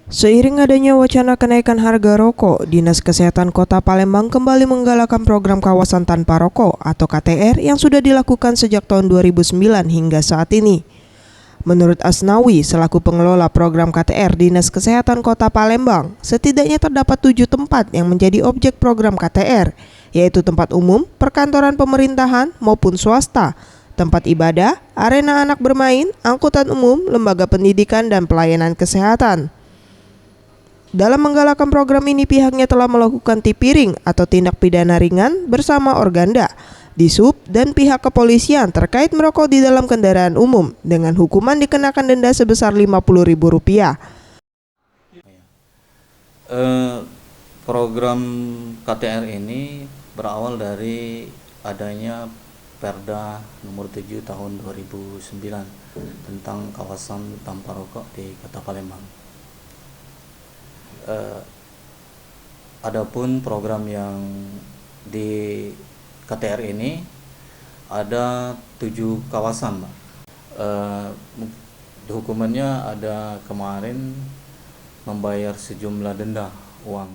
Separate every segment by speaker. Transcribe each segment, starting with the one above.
Speaker 1: Seiring adanya wacana kenaikan harga rokok, Dinas Kesehatan Kota Palembang kembali menggalakkan program kawasan tanpa rokok atau KTR yang sudah dilakukan sejak tahun 2009 hingga saat ini. Menurut Asnawi, selaku pengelola program KTR Dinas Kesehatan Kota Palembang, setidaknya terdapat 7 tempat yang menjadi objek program KTR, yaitu tempat umum, perkantoran pemerintahan maupun swasta, tempat ibadah, arena anak bermain, angkutan umum, lembaga pendidikan, dan pelayanan kesehatan. Dalam menggalakkan program ini, pihaknya telah melakukan tipiring atau tindak pidana ringan bersama Organda, Disub, dan pihak kepolisian terkait merokok di dalam kendaraan umum dengan hukuman dikenakan denda sebesar Rp50.000.
Speaker 2: Program KTR ini berawal dari adanya Perda nomor 7 tahun 2009 tentang kawasan tanpa rokok di Kota Palembang. Adapun program yang di KTR ini ada 7 kawasan, Mbak. Hukumannya ada kemarin membayar sejumlah denda uang.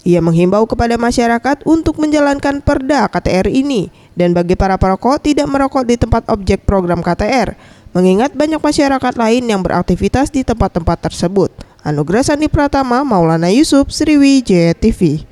Speaker 1: Ia menghimbau kepada masyarakat untuk menjalankan Perda KTR ini dan bagi para perokok tidak merokok di tempat objek program KTR, mengingat banyak masyarakat lain yang beraktivitas di tempat-tempat tersebut. Anugerah Sandi Pratama, Maulana Yusuf, Sriwijaya TV.